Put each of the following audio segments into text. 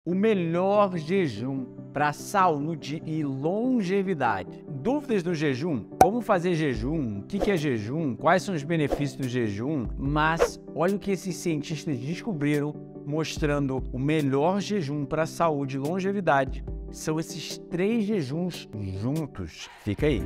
O melhor jejum para saúde e longevidade. Dúvidas do jejum? Como fazer jejum? O que é jejum? Quais são os benefícios do jejum? Mas olha o que esses cientistas descobriram mostrando o melhor jejum para saúde e longevidade. São esses 3 jejuns juntos. Fica aí.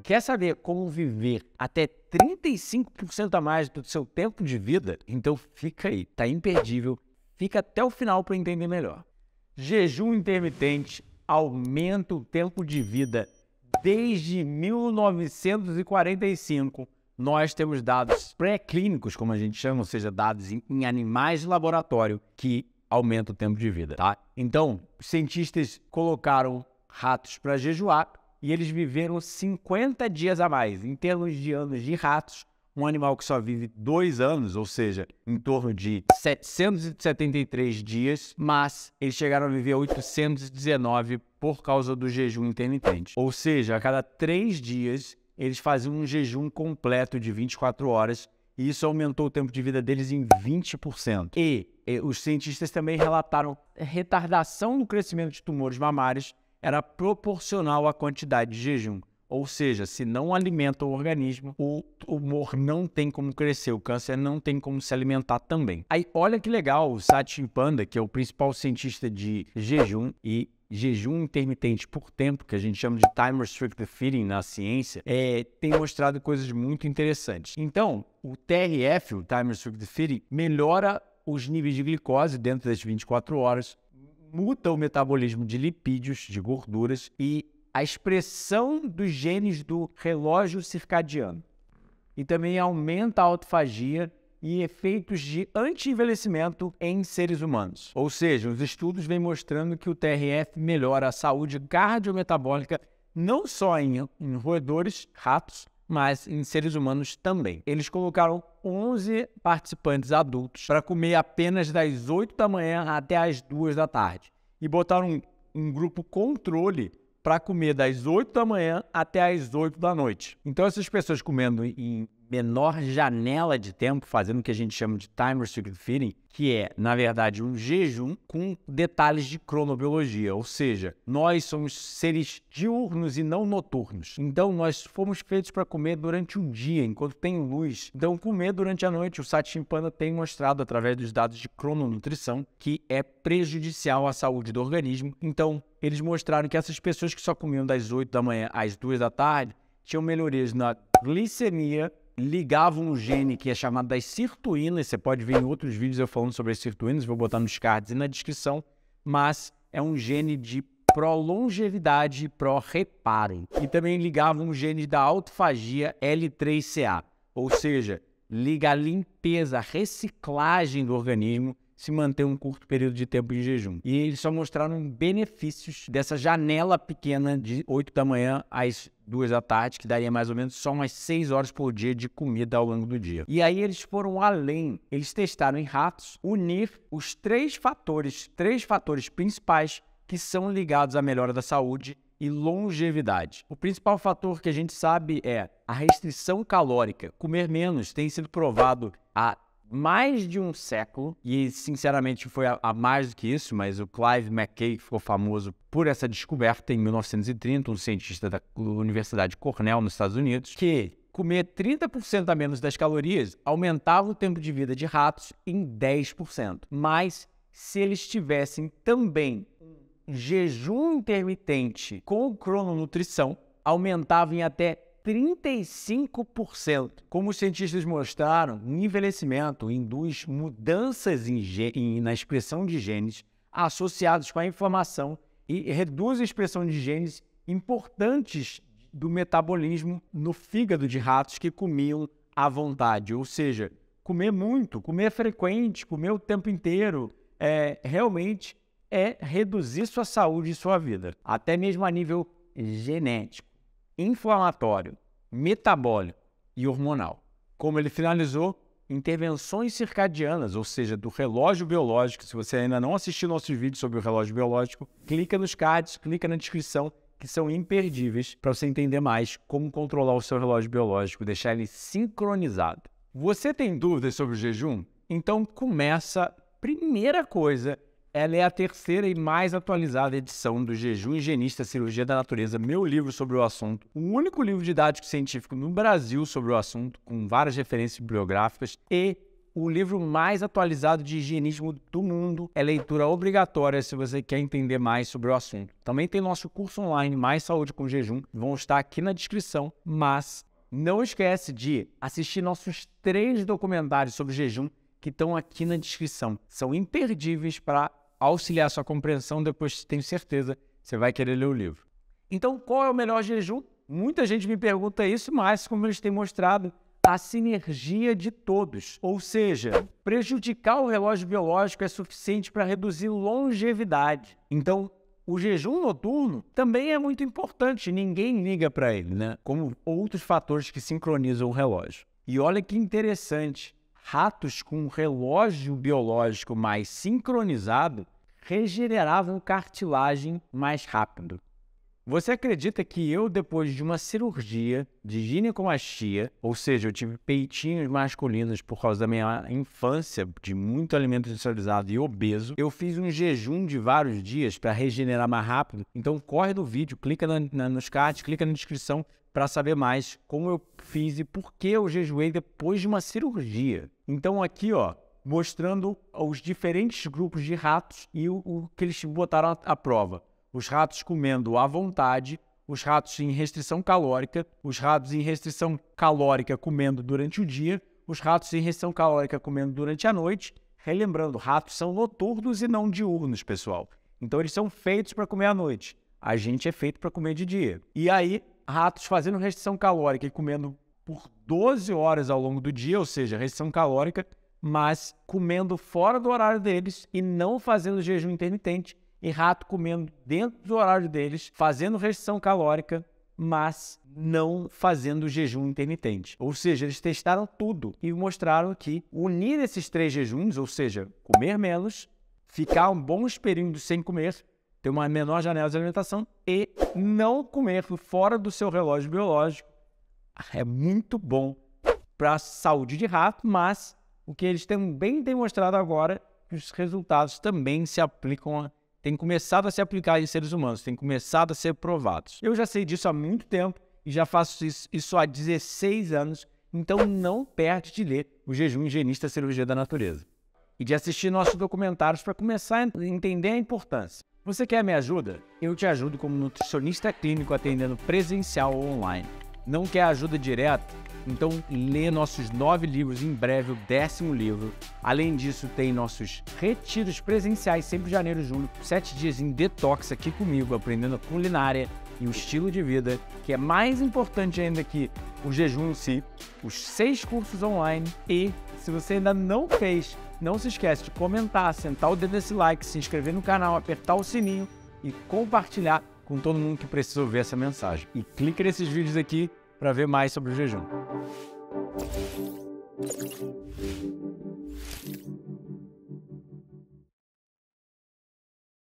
Quer saber como viver até 35% a mais do seu tempo de vida? Então fica aí, tá imperdível. Fica até o final para entender melhor. Jejum intermitente aumenta o tempo de vida desde 1945. Nós temos dados pré-clínicos, como a gente chama, ou seja, dados em animais de laboratório que aumentam o tempo de vida, tá? Então, os cientistas colocaram ratos para jejuar e eles viveram 50 dias a mais. Em termos de anos de ratos, um animal que só vive 2 anos, ou seja, em torno de 773 dias, mas eles chegaram a viver 819 por causa do jejum intermitente. Ou seja, a cada 3 dias, eles faziam um jejum completo de 24 horas e isso aumentou o tempo de vida deles em 20%. E os cientistas também relataram retardação no crescimento de tumores mamários era proporcional à quantidade de jejum. Ou seja, se não alimenta o organismo, o tumor não tem como crescer, o câncer não tem como se alimentar também. Aí, olha que legal, o Satchin Panda, que é o principal cientista de jejum e jejum intermitente por tempo, que a gente chama de Time Restricted Feeding na ciência, tem mostrado coisas muito interessantes. Então, o TRF, o Time Restricted Feeding, melhora os níveis de glicose dentro das 24 horas, muda o metabolismo de lipídios, de gorduras e a expressão dos genes do relógio circadiano. E também aumenta a autofagia e efeitos de anti-envelhecimento em seres humanos. Ou seja, os estudos vêm mostrando que o TRF melhora a saúde cardiometabólica não só em roedores, ratos, mas em seres humanos também. Eles colocaram 11 participantes adultos para comer apenas das 8 da manhã até as 2 da tarde. E botaram um grupo controle para comer das 8 da manhã até as 8 da noite. Então, essas pessoas comendo em menor janela de tempo, fazendo o que a gente chama de Time Restricted Feeding, que é, na verdade, um jejum com detalhes de cronobiologia, ou seja, nós somos seres diurnos e não noturnos. Então, nós fomos feitos para comer durante o dia, enquanto tem luz. Então, comer durante a noite, o Satchin Panda tem mostrado, através dos dados de crononutrição, que é prejudicial à saúde do organismo. Então, eles mostraram que essas pessoas que só comiam das 8 da manhã às 2 da tarde tinham melhorias na glicemia, ligavam um gene que é chamado das sirtuínas. Você pode ver em outros vídeos eu falando sobre as sirtuínas, vou botar nos cards e na descrição, mas é um gene de pró-longevidade e pró-reparo. E também ligavam um gene da autofagia L3CA, ou seja, liga a limpeza, a reciclagem do organismo, se manter um curto período de tempo em jejum. E eles só mostraram benefícios dessa janela pequena de 8 da manhã às 2 da tarde, que daria mais ou menos só umas 6 horas por dia de comida ao longo do dia. E aí eles foram além, eles testaram em ratos, unir os 3 fatores principais que são ligados à melhora da saúde e longevidade. O principal fator que a gente sabe é a restrição calórica. Comer menos tem sido provado há mais de um século, e sinceramente foi a mais do que isso, mas o Clive McKay ficou famoso por essa descoberta em 1930, um cientista da Universidade Cornell nos Estados Unidos, que comer 30% a menos das calorias aumentava o tempo de vida de ratos em 10%. Mas se eles tivessem também jejum intermitente com crononutrição, aumentava em até 35%. Como os cientistas mostraram, o envelhecimento induz mudanças na expressão de genes associados com a inflamação e reduz a expressão de genes importantes do metabolismo no fígado de ratos que comiam à vontade. Ou seja, comer muito, comer frequente, comer o tempo inteiro, realmente é reduzir sua saúde e sua vida, até mesmo a nível genético, inflamatório, metabólico e hormonal. Como ele finalizou, intervenções circadianas, ou seja, do relógio biológico. Se você ainda não assistiu nossos vídeos sobre o relógio biológico, clica nos cards, clica na descrição, que são imperdíveis para você entender mais como controlar o seu relógio biológico, deixar ele sincronizado. Você tem dúvidas sobre o jejum? Então começa, primeira coisa, ela é a terceira e mais atualizada edição do Jejum Higienista Cirurgia da Natureza, meu livro sobre o assunto. O único livro didático científico no Brasil sobre o assunto, com várias referências bibliográficas, e o livro mais atualizado de higienismo do mundo. É leitura obrigatória se você quer entender mais sobre o assunto. Também tem nosso curso online, Mais Saúde com Jejum, vão estar aqui na descrição, mas não esquece de assistir nossos 3 documentários sobre jejum que estão aqui na descrição. São imperdíveis para auxiliar sua compreensão, depois tenho certeza você vai querer ler o livro. Então, qual é o melhor jejum? Muita gente me pergunta isso, mas como eles têm mostrado, a sinergia de todos. Ou seja, prejudicar o relógio biológico é suficiente para reduzir longevidade. Então, o jejum noturno também é muito importante, ninguém liga para ele, né? Como outros fatores que sincronizam o relógio. E olha que interessante, ratos com relógio biológico mais sincronizado regeneravam cartilagem mais rápido. Você acredita que eu, depois de uma cirurgia de ginecomastia, ou seja, eu tive peitinhos masculinos por causa da minha infância, de muito alimento industrializado e obeso, eu fiz um jejum de vários dias para regenerar mais rápido? Então corre no vídeo, clica nos cards, clica na descrição para saber mais como eu fiz e por que eu jejuei depois de uma cirurgia. Então aqui, ó, mostrando os diferentes grupos de ratos e o que eles botaram à prova. Os ratos comendo à vontade, os ratos em restrição calórica, os ratos em restrição calórica comendo durante o dia, os ratos em restrição calórica comendo durante a noite. Relembrando, ratos são noturnos e não diurnos, pessoal. Então eles são feitos para comer à noite. A gente é feito para comer de dia. E aí, ratos fazendo restrição calórica e comendo por 12 horas ao longo do dia, ou seja, restrição calórica, mas comendo fora do horário deles e não fazendo jejum intermitente. E rato comendo dentro do horário deles, fazendo restrição calórica, mas não fazendo jejum intermitente. Ou seja, eles testaram tudo e mostraram que unir esses 3 jejuns, ou seja, comer menos, ficar um bons períodos sem comer, ter uma menor janela de alimentação e não comer fora do seu relógio biológico, é muito bom para a saúde de rato, mas o que eles também têm mostrado agora, que os resultados também se aplicam têm começado a se aplicar em seres humanos, têm começado a ser provados. Eu já sei disso há muito tempo e já faço isso há 16 anos, então não perde de ler o Jejum Higienista Cirurgia da Natureza e de assistir nossos documentários para começar a entender a importância. Você quer minha ajuda? Eu te ajudo como nutricionista clínico atendendo presencial ou online. Não quer ajuda direta? Então lê nossos 9 livros, em breve o 10º livro. Além disso, tem nossos retiros presenciais, sempre em janeiro e julho, 7 dias em detox aqui comigo, aprendendo a culinária e o estilo de vida, que é mais importante ainda que o jejum em si, os 6 cursos online. E se você ainda não fez, não se esquece de comentar, sentar o dedo nesse like, se inscrever no canal, apertar o sininho e compartilhar com todo mundo que precisa ouvir essa mensagem. E clique nesses vídeos aqui para ver mais sobre o jejum.